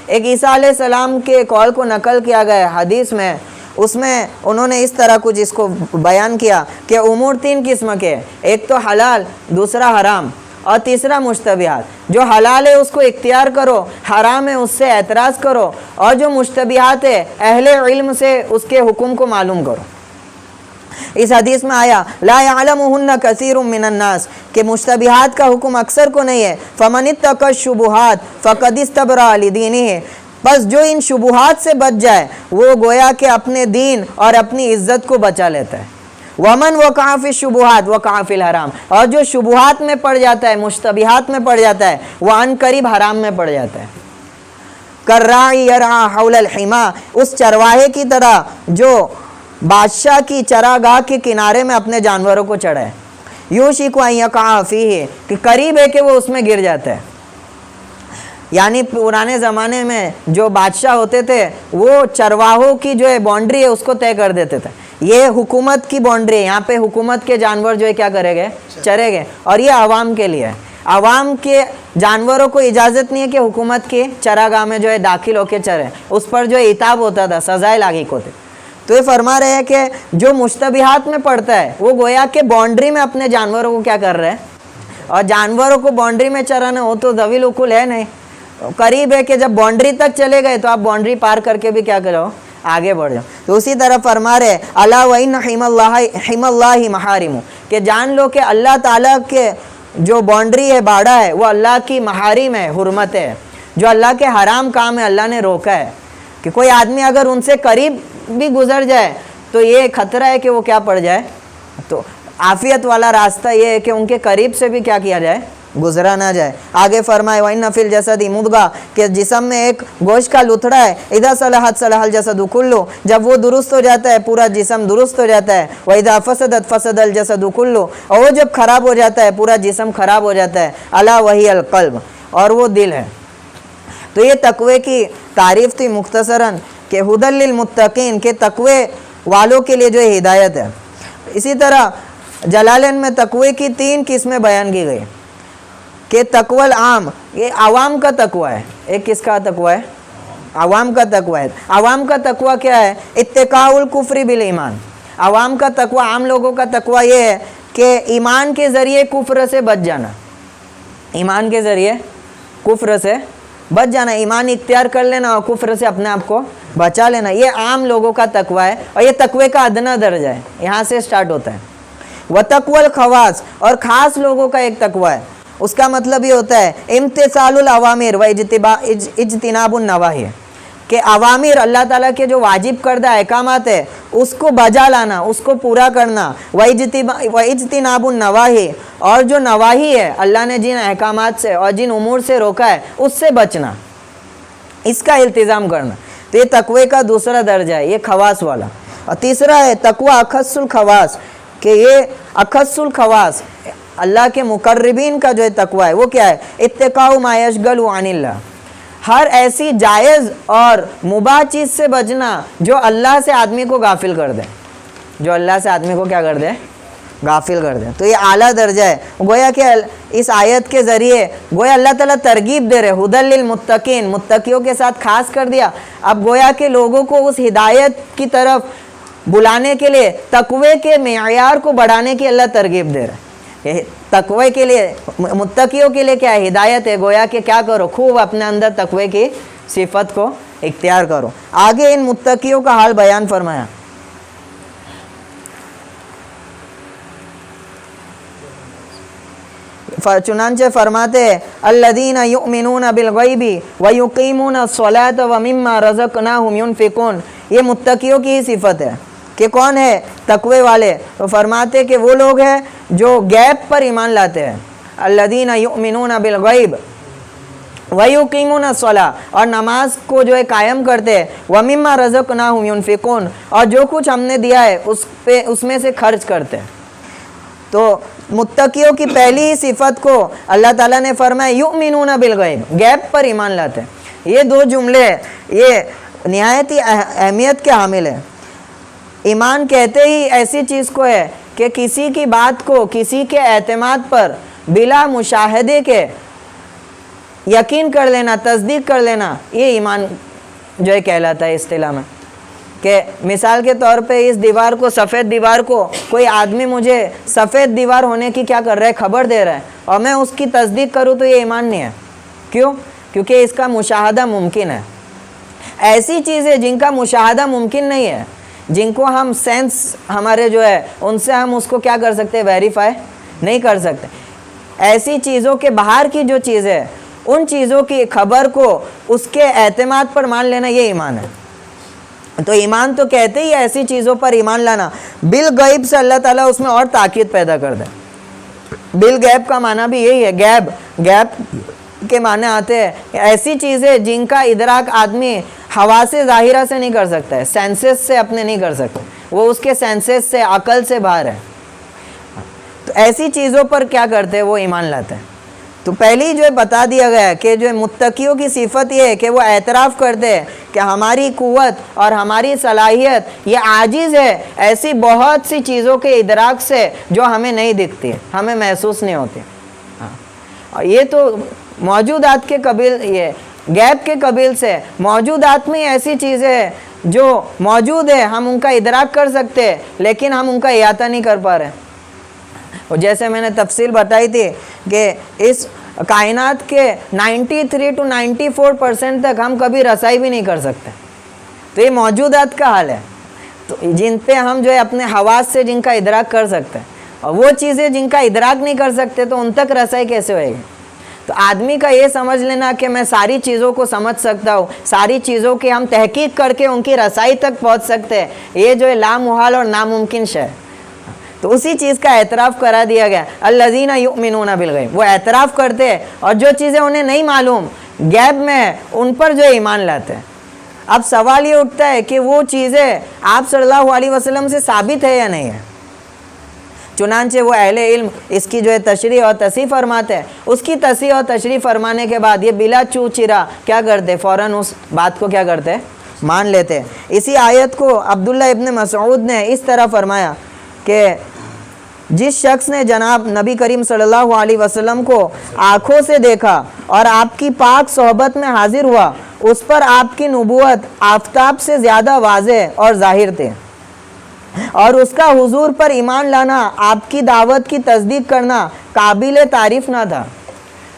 ایک عیسیٰ علیہ السلام کے قول کو نقل کیا گیا حدیث میں، اس میں انہوں نے اس طرح کچھ اس کو بیان کیا کہ امور تین قسم کے، ایک تو حلال، دوسرا حرام اور تیسرا مشتبہات، جو حلال ہے اس کو اختیار کرو، حرام ہے اس سے اعتراض کرو، اور جو مشتبہات ہے اہل علم سے اس کے حکم کو معلوم کرو۔ اس حدیث میں آیا لا يعلمهن كثير من الناس کہ مشتبہات کا حکم اکثر کو نہیں ہے، فمن اتقى الشبهات فقد استبرأ لدینہ، بس جو ان شبہات سے بچ جائے وہ گویا کہ اپنے دین اور اپنی عزت کو بچا لیتا ہے۔ ومن وقع فی الشبہات وقع فی الحرام، اور جو شبہات میں پڑ جاتا ہے، مشتبہات میں پڑ جاتا ہے، وہ عن قریب حرام میں پڑ جاتا ہے۔ کالراعی یرعی حول الحمى، اس چرواہے کی طرح جو بادشاہ کی چراگاہ کے کنارے میں اپنے جانوروں کو چڑھائے، یوشک ان یقع فیہ، کہ قریب ہے کہ وہ اس میں گر جاتا ہے۔ یعنی پرانے زمانے میں جو بادشاہ ہوتے تھے وہ چرواہوں کی جو ہے باؤنڈری ہے اس کو طے کر دیتے تھے، یہ حکومت کی باؤنڈری ہے، یہاں پہ حکومت کے جانور جو ہے کیا کرے گے، چرے گے، اور یہ عوام کے لیے ہے۔ عوام کے جانوروں کو اجازت نہیں ہے کہ حکومت کی چراگاہ میں جو ہے داخل ہو کے چرے، اس پر جو ہے عتاب ہوتا تھا، سزائے لاحق ہوتے۔ تو یہ فرما رہے ہیں کہ جو مشتبہات میں پڑتا ہے وہ گویا کہ باؤنڈری میں اپنے جانوروں کو کیا کر رہے ہیں، اور جانوروں کو باؤنڈری میں چرانا ہو تو ذوی العقول ہے نہیں، قریب ہے کہ جب باؤنڈری تک چلے گئے تو آپ باؤنڈری پار کر کے بھی کیا کرو، آگے بڑھ جاؤ۔ تو اسی طرح فرما رہے الا وان حم اللہ محارم، کہ جان لو کہ اللہ تعالیٰ کے جو باؤنڈری ہے، باڑا ہے، وہ اللہ کی محارم ہے، حرمت ہے، جو اللہ کے حرام کام ہے اللہ نے روکا ہے، کہ کوئی آدمی اگر ان سے قریب بھی گزر جائے تو یہ خطرہ ہے کہ وہ کیا پڑ جائے۔ تو عافیت والا راستہ یہ ہے کہ ان کے قریب سے بھی کیا کیا جائے، گزرا نہ جائے۔ آگے فرمائے وَإِنَّ فِي الْجَسَدِ مُضْغَةً، کہ جسم میں ایک گوشت کا لتھڑا ہے، اِذَا صَلَحَتْ صَلَحَ الْجَسَدُ كُلُّهُ، جب وہ درست ہو جاتا ہے پورا جسم درست ہو جاتا ہے، وَإِذَا فَسَدَتْ فَسَدَ الْجَسَدُ كُلُّهُ، اور وہ جب خراب ہو جاتا ہے پورا جسم خراب ہو جاتا ہے، أَلَا وَهِيَ الْقَلْبُ، اور وہ دل ہے۔ تو یہ تقوی کی تعریف تھی مختصراً، کہ ہدی للمتقین، کہ تقوی والوں کے لیے جو ہدایت ہے۔ اسی طرح جلالین میں تقوی کی 3 قسمیں بیان کی گئی، کہ تقوی العام، یہ عوام کا تقوی ہے، ایک کس کا تقوی ہے، عوام کا تقوی ہے۔ عوام کا تقوی کیا ہے، اتقاء الکفر بالایمان، عوام کا تقوی، عام لوگوں کا تقوی یہ ہے کہ ایمان کے ذریعے کفر سے بچ جانا، ایمان کے ذریعے کفر سے بچ جانا، ایمان اختیار کر لینا اور کفر سے اپنے آپ کو بچا لینا، یہ عام لوگوں کا تقوی ہے، اور یہ تقوی کا ادنا درجہ ہے، یہاں سے سٹارٹ ہوتا ہے۔ وتقوی الخواص، اور خاص لوگوں کا ایک تقوی ہے، اس کا مطلب یہ ہوتا ہے امتثال الاوامر و اجتناب النواہی، کہ اوامر اللہ تعالیٰ کے جو واجب کردہ احکامات ہے اس کو بجا لانا، اس کو پورا کرنا، و اجتناب النواہی، اور جو نواہی ہے اللہ نے جن احکامات سے اور جن امور سے روکا ہے اس سے بچنا، اس کا التزام کرنا۔ تو یہ تقوی کا دوسرا درجہ ہے، یہ خواص والا۔ اور تیسرا ہے تقوی اخص الخواص، کہ یہ اخص الخواص اللہ کے مقربین کا جو تقوی ہے وہ کیا ہے، اتقاء ما یشغل عن اللہ، ہر ایسی جائز اور مباح چیز سے بچنا جو اللہ سے آدمی کو غافل کر دے، جو اللہ سے آدمی کو کیا کر دے، غافل کر دے۔ تو یہ اعلیٰ درجہ ہے، گویا کہ اس آیت کے ذریعے گویا اللہ تعالیٰ ترغیب دے رہے، ہدی للمتقین، متقیوں کے ساتھ خاص کر دیا، اب گویا کہ لوگوں کو اس ہدایت کی طرف بلانے کے لیے تقوی کے معیار کو بڑھانے کی اللہ ترغیب دے رہا ہے۔ تقوی کے لیے، متقیوں کے لیے کیا ہے، ہدایت ہے، گویا کہ کیا کرو، خوب اپنے اندر تقوی کی صفت کو اختیار کرو۔ آگے ان متقیوں کا حال بیان فرمایا، چنانچہ فرماتے ہیں الذین یؤمنون بالغیب ویقیمون الصلاۃ ومما رزقناہم ینفقون، یہ متقیوں کی ہی صفت ہے کہ کون ہے، تقوی والے۔ تو فرماتے کہ وہ لوگ ہیں جو غیب پر ایمان لاتے ہیں، الذین یؤمنون بالغیب ویقیمون الصلاۃ، اور نماز کو جو ہے قائم کرتے ہیں، ومما رزقناہم ینفقون، اور جو کچھ ہم نے دیا ہے اس میں سے خرچ کرتے ہیں۔ تو متقیوں کی پہلی ہی صفت کو اللہ تعالیٰ نے فرمایا یؤمنون بالغیب، غیب پر ایمان لاتے ہیں۔ یہ دو جملے یہ نہایت ہی اہمیت کے حامل ہیں۔ ایمان کہتے ہی ایسی چیز کو ہے کہ کسی کی بات کو، کسی کے اعتماد پر بلا مشاہدے کے یقین کر لینا، تصدیق کر لینا، یہ ایمان جو ہے کہلاتا ہے اصطلاح میں۔ کہ مثال کے طور پہ اس دیوار کو، سفید دیوار کو، کوئی آدمی مجھے سفید دیوار ہونے کی کیا کر رہا ہے، خبر دے رہا ہے، اور میں اس کی تصدیق کروں تو یہ ایمان نہیں ہے. کیوں؟ کیونکہ اس کا مشاہدہ ممکن ہے. ایسی چیزیں جن کا مشاہدہ ممکن نہیں ہے، جن کو ہم سینس ہمارے جو ہے ان سے ہم اس کو کیا کر سکتے، ویریفائی نہیں کر سکتے. ایسی چیزوں کے باہر کی جو چیز ہے، ان چیزوں کی خبر کو اس کے اعتماد پر مان لینا، یہ ایمان ہے. تو ایمان تو کہتے ہی ایسی چیزوں پر ایمان لانا. بالغیب سے اللہ تعالیٰ اس میں اور تاکید پیدا کر دے. بالغیب کا معنی بھی یہی ہے. غیب کے معنی آتے ہیں ایسی چیزیں جن کا ادراک آدمی حواس ظاہرہ سے نہیں کر سکتا ہے، سینسز سے اپنے نہیں کر سکتے، وہ اس کے سینسز سے، عقل سے باہر ہے. تو ایسی چیزوں پر کیا کرتے ہیں، وہ ایمان لاتے ہیں. تو پہلے ہی جو بتا دیا گیا ہے کہ جو متقیوں کی صفت یہ ہے کہ وہ اعتراف کرتے ہیں کہ ہماری قوت اور ہماری صلاحیت یہ عاجز ہے ایسی بہت سی چیزوں کے ادراک سے جو ہمیں نہیں دکھتی، ہمیں محسوس نہیں ہوتی. اور یہ تو موجودات کے قبیل، یہ غیب کے قبیل سے. موجودات میں ایسی چیزیں ہیں جو موجود ہے، ہم ان کا ادراک کر سکتے ہیں لیکن ہم ان کا احاطہ نہیں کر پا رہے. اور جیسے میں نے تفصیل بتائی تھی کہ اس کائنات کے 93 to 94% تک ہم کبھی رسائی بھی نہیں کر سکتے. تو یہ موجودات کا حال ہے، تو جن پہ ہم جو ہے اپنے حواس سے جن کا ادراک کر سکتے ہیں، اور وہ چیزیں جن کا ادراک نہیں کر سکتے تو ان تک رسائی کیسے ہوئے گی. تو آدمی کا یہ سمجھ لینا کہ میں ساری چیزوں کو سمجھ سکتا ہوں، ساری چیزوں کی ہم تحقیق کر کے ان کی رسائی تک پہنچ سکتے ہیں، یہ جو ہے لامحال اور ناممکن شے. تو اسی چیز کا اعتراف کرا دیا گیا. الذین یؤمنون بالغیب، وہ اعتراف کرتے ہیں اور جو چیزیں انہیں نہیں معلوم غیب میں ان پر جو ایمان لاتے ہیں. اب سوال یہ اٹھتا ہے کہ وہ چیزیں آپ صلی اللہ علیہ وسلم سے ثابت ہے یا نہیں ہے. چنانچہ وہ اہل علم اس کی جو ہے تشریح اور تصحیح فرماتے ہیں. اس کی تصحیح اور تشریح فرمانے کے بعد یہ بلا چو چرا کیا کرتے، فوراً اس بات کو کیا کرتے، مان لیتے. اسی آیت کو عبداللہ ابن مسعود نے اس طرح فرمایا کہ جس شخص نے جناب نبی کریم صلی اللہ علیہ وسلم کو آنکھوں سے دیکھا اور آپ کی پاک صحبت میں حاضر ہوا، اس پر آپ کی نبوت آفتاب سے زیادہ واضح اور ظاہر تھے، اور اس کا حضور پر ایمان لانا، آپ کی دعوت کی تصدیق کرنا قابل تعریف نہ تھا.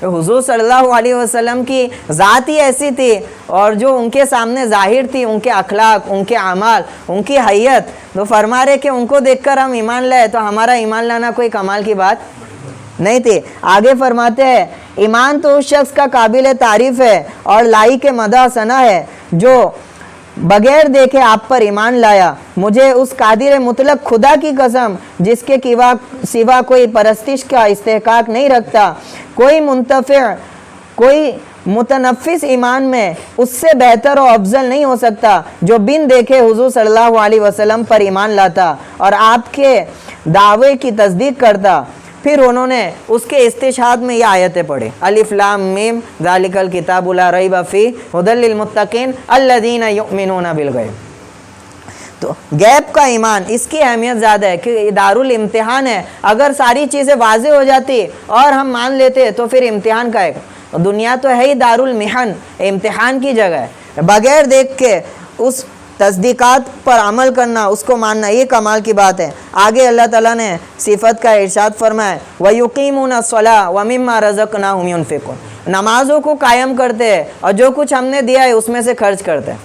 حضور صلی اللہ علیہ وسلم کی ذات ہی ایسی تھی اور جو ان کے سامنے ظاہر تھی، ان کے اخلاق، ان کے اعمال، ان کی حیت. تو فرما رہے کہ ان کو دیکھ کر ہم ایمان لائے تو ہمارا ایمان لانا کوئی کمال کی بات نہیں تھی. آگے فرماتے ہیں ایمان تو اس شخص کا قابل تعریف ہے اور لائی کے مدح ثنا ہے جو بغیر دیکھے آپ پر ایمان لایا. مجھے اس قادر مطلق خدا کی قسم جس کے سوا کوئی پرستش کا استحقاق نہیں رکھتا، کوئی منتفع، کوئی متنفس ایمان میں اس سے بہتر و افضل نہیں ہو سکتا جو بن دیکھے حضور صلی اللہ علیہ وسلم پر ایمان لاتا اور آپ کے دعوے کی تصدیق کرتا. پھر انہوں نے اس کے استشہاد میں یہ آیتیں پڑھی، الف لام میم ذالک الکتاب لا ریب فیہ ھدی للمتقین الذین یؤمنون بالغیب. تو غیب کا ایمان، اس کی اہمیت زیادہ ہے کہ یہ دارالامتحان ہے. اگر ساری چیزیں واضح ہو جاتی اور ہم مان لیتے تو پھر امتحان کا ہے. دنیا تو ہے ہی دارالمحن، امتحان کی جگہ ہے. بغیر دیکھ کے اس تصدیقات پر عمل کرنا، اس کو ماننا، یہ کمال کی بات ہے. آگے اللہ تعالیٰ نے صفت کا ارشاد فرمایا وَيُقِيمُونَ الصَّلَاةَ وَمِمَّا رَزَقْنَاهُمْ يُنْفِقُونَ. نمازوں کو قائم کرتے ہیں اور جو کچھ ہم نے دیا ہے اس میں سے خرچ کرتے ہیں.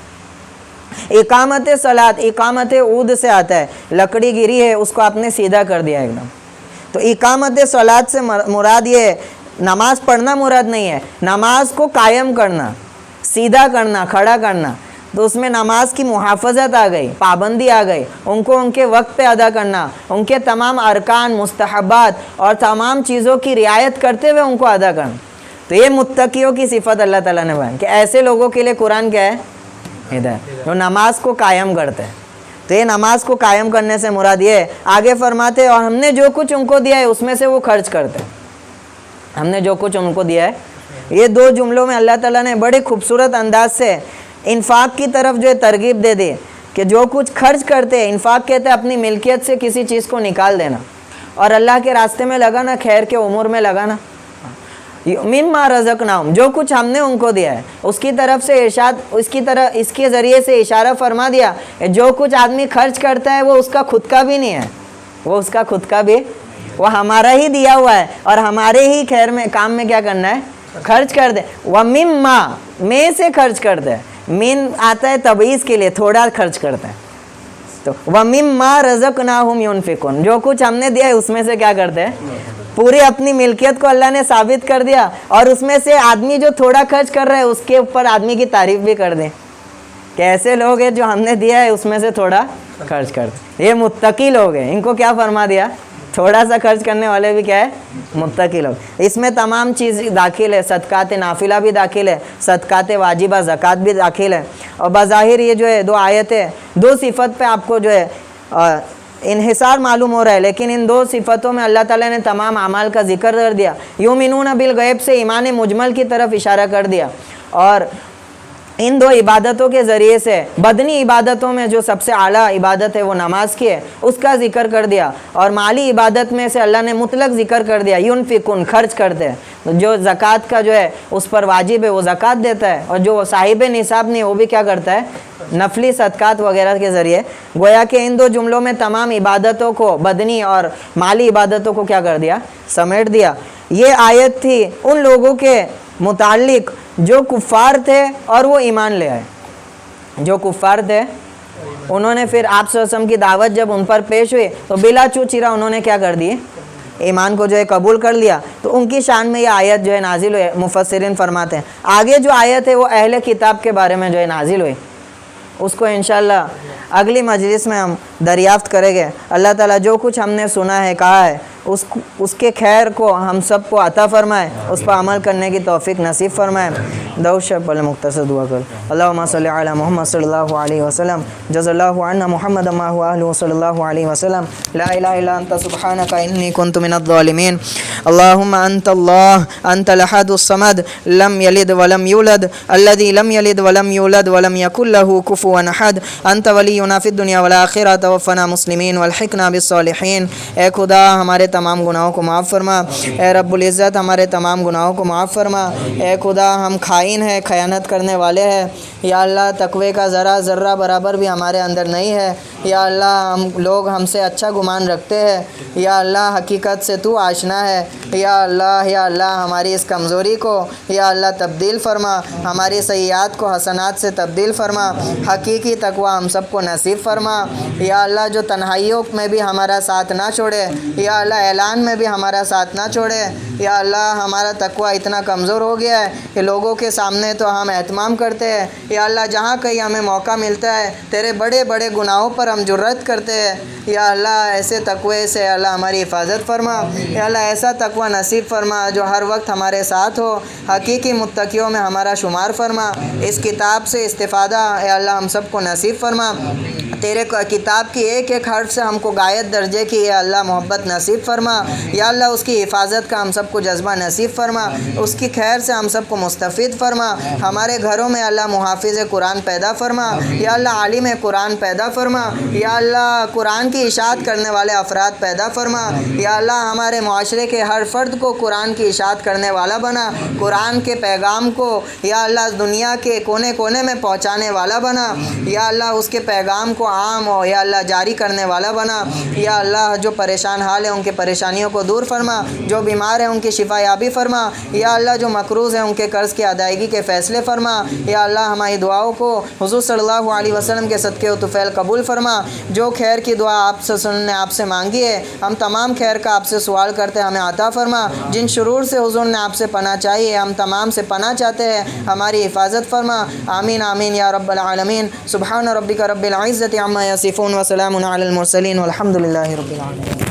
اقامت صلاۃ، اقامت عود سے آتا ہے، لکڑی گری ہے اس کو آپ نے سیدھا کر دیا ایک دم. تو اقامت صلاۃ سے مراد یہ ہے، نماز پڑھنا مراد نہیں ہے، نماز کو قائم کرنا، سیدھا کرنا، کھڑا کرنا. تو اس میں نماز کی محافظت آ گئی، پابندی آ گئی، ان کو ان کے وقت پہ ادا کرنا، ان کے تمام ارکان، مستحبات اور تمام چیزوں کی رعایت کرتے ہوئے ان کو ادا کرنا. تو یہ متقیوں کی صفت اللہ تعالیٰ نے بیان کہ ایسے لوگوں کے لیے قرآن کیا ہے، ہدایت، جو نماز کو قائم کرتے ہیں. تو یہ نماز کو قائم کرنے سے مراد یہ ہے. آگے فرماتے اور ہم نے جو کچھ ان کو دیا ہے اس میں سے وہ خرچ کرتے ہیں. ہم نے جو کچھ ان کو دیا ہے، یہ دو جملوں میں اللہ تعالیٰ نے بڑے خوبصورت انداز سے انفاق کی طرف جو ہے ترغیب دے دی کہ جو کچھ خرچ کرتے ہیں، انفاق کہتے ہیں اپنی ملکیت سے کسی چیز کو نکال دینا اور اللہ کے راستے میں لگانا، خیر کے امور میں لگانا. مما رزقناہم، جو کچھ ہم نے ان کو دیا ہے، اس کی طرف سے ارشاد، اس کے ذریعے سے اشارہ فرما دیا کہ جو کچھ آدمی خرچ کرتا ہے وہ اس کا خود کا بھی نہیں ہے، وہ اس کا خود کا بھی، وہ ہمارا ہی دیا ہوا ہے، اور ہمارے ہی خیر میں کام میں کیا کرنا ہے، خرچ کر دے۔ وَمِمَّا، میں سے خرچ کرتے ہیں، من آتا ہے تبعیض کے لیے، تھوڑا خرچ کرتے ہیں، تو وَمِمَّا رَزَقْنَاهُمْ يُنْفِقُونَ، جو کچھ ہم نے دیا ہے اس میں سے کیا کرتے ہیں، پوری اپنی ملکیت کو اللہ نے ثابت کر دیا، اور اس میں سے آدمی جو تھوڑا خرچ کر رہا ہے اس کے اوپر آدمی کی تعریف بھی کر دیں کہ ایسے لوگ ہیں جو ہم نے دیا ہے اس میں سے تھوڑا خرچ کر دیں، یہ متقی لوگ ہیں، ان کو کیا فرما دیا، تھوڑا سا خرچ کرنے والے بھی کیا ہے، متقی لوگ۔ اس میں تمام چیز داخل ہے، صدقات نافلہ بھی داخل ہے، صدقات واجبہ زکوٰۃ بھی داخل ہے، اور بظاہر یہ جو ہے دو آیتیں دو صفت پہ آپ کو جو ہے انحصار معلوم ہو رہا ہے، لیکن ان دو صفتوں میں اللہ تعالیٰ نے تمام اعمال کا ذکر کر دیا۔ یؤمنون بالغیب سے ایمان مجمل کی طرف اشارہ کر دیا، اور ان دو عبادتوں کے ذریعے سے بدنی عبادتوں میں جو سب سے اعلیٰ عبادت ہے وہ نماز کی ہے، اس کا ذکر کر دیا، اور مالی عبادت میں سے اللہ نے مطلق ذکر کر دیا، ينفقون، خرچ کرتے ہیں، جو زکوٰۃ کا جو ہے اس پر واجب ہے وہ زکوٰۃ دیتا ہے، اور جو صاحب نصاب نہیں وہ بھی کیا کرتا ہے، نفلی صدقات وغیرہ کے ذریعے۔ گویا کہ ان دو جملوں میں تمام عبادتوں کو، بدنی اور مالی عبادتوں کو کیا کر دیا، سمیٹ دیا۔ یہ آیت تھی ان لوگوں کے متعلق جو کفار تھے اور وہ ایمان لے آئے۔ جو کفار تھے انہوں نے پھر آپ صلی اللہ علیہ وسلم کی دعوت جب ان پر پیش ہوئی تو بلا چوچیرا انہوں نے کیا کر دی، ایمان کو جو ہے قبول کر لیا، تو ان کی شان میں یہ آیت جو ہے نازل ہوئی۔ مفسرین فرماتے ہیں آگے جو آیت ہے وہ اہل کتاب کے بارے میں جو ہے نازل ہوئی، اس کو انشاءاللہ اگلی مجلس میں ہم دریافت کریں گے۔ اللہ تعالیٰ جو کچھ ہم نے سنا ہے، کہا ہے، اس کے خیر کو ہم سب کو عطا فرمائے، اس پر عمل کرنے کی توفیق نصیب فرمائے۔ درود شریف پڑھ مختصر دعا کر۔ اللہم صلی علی محمد صلی اللہ علیہ وسلم، جزا اللہ عنا محمد ما هو اہلہ صلی اللہ علیہ وسلم، لا الہ الا انت سبحانک انی کنت من الظالمین۔ اللہم انت اللہ، انت الاحد الصمد، لم یلد ولم یولد، الذی لم یلد ولم یولد ولم یکن لہ کفوا احد، انت ولینا فی الدنیا والآخرہ، توفنا مسلمین والحقنا بالصالحین۔ اے خدا ہمارے تمام گناہوں کو معاف فرما، اے رب العزت ہمارے تمام گناہوں کو معاف فرما۔ اے خدا ہم خائن ہیں، خیانت کرنے والے ہیں، یا اللہ تقوی کا ذرہ برابر بھی ہمارے اندر نہیں ہے، یا اللہ ہم سے اچھا گمان رکھتے ہیں، یا اللہ حقیقت سے تو آشنا ہے، یا اللہ ہماری اس کمزوری کو یا اللہ تبدیل فرما، ہماری سیئات کو حسنات سے تبدیل فرما، حقیقی تقوی ہم سب کو نصیب فرما، یا اللہ جو تنہائیوں میں بھی ہمارا ساتھ نہ چھوڑے، یا اللہ اعلان میں بھی ہمارا ساتھ نہ چھوڑے، یا اللہ ہمارا تقوی اتنا کمزور ہو گیا ہے کہ لوگوں کے سامنے تو ہم اہتمام کرتے ہیں، یا اللہ جہاں کہیں ہمیں موقع ملتا ہے تیرے بڑے بڑے گناہوں پر ہم جرأت کرتے ہیں، یا اللہ ایسے تقوی سے اللہ ہماری حفاظت فرما، یا اللہ ایسا تقوی نصیب فرما جو ہر وقت ہمارے ساتھ ہو، حقیقی متقیوں میں ہمارا شمار فرما، اس کتاب سے استفادہ یا اللہ ہم سب کو نصیب فرما، تیرے کتاب کی ایک ایک حرف سے ہم کو غایت درجے کی یا اللہ محبت نصیب فرما، یا اللہ اس کی حفاظت کا ہم سب کو جذبہ نصیب فرما، اس کی خیر سے ہم سب کو مستفید فرما، ہمارے گھروں میں اللہ محافظ قرآن پیدا فرما، یا اللہ عالم قرآن پیدا فرما، یا اللہ قرآن کی اشاعت کرنے والے افراد پیدا فرما، یا اللہ ہمارے معاشرے کے ہر فرد کو قرآن کی اشاعت کرنے والا بنا، قرآن کے پیغام کو یا اللہ دنیا کے کونے کونے میں پہنچانے والا بنا، یا اللہ اس کے پیغام کو عام ہو یا اللہ جاری کرنے والا بنا، یا اللہ جو پریشان حال ہیں ان کے پریشانیوں کو دور فرما، جو بیمار ہیں ان کی شفا یابی فرما، یا اللہ جو مقروض ہیں ان کے قرض کی ادائیگی کے فیصلے فرما، یا اللہ ہماری دعاؤں کو حضور صلی اللہ علیہ وسلم کے صدقے و طفیل قبول فرما، جو خیر کی دعا آپ سے نے آپ سے مانگی ہے ہم تمام خیر کا آپ سے سوال کرتے ہیں، ہمیں عطا فرما، جن شرور سے حضور نے آپ سے پناہ چاہیے ہم تمام سے پناہ چاہتے ہیں، ہماری حفاظت فرما، آمین آمین یا رب العالمین۔ سبحان ربک رب العزت عما یصفون وسلام علی المرسلین والحمد للہ رب العالمین۔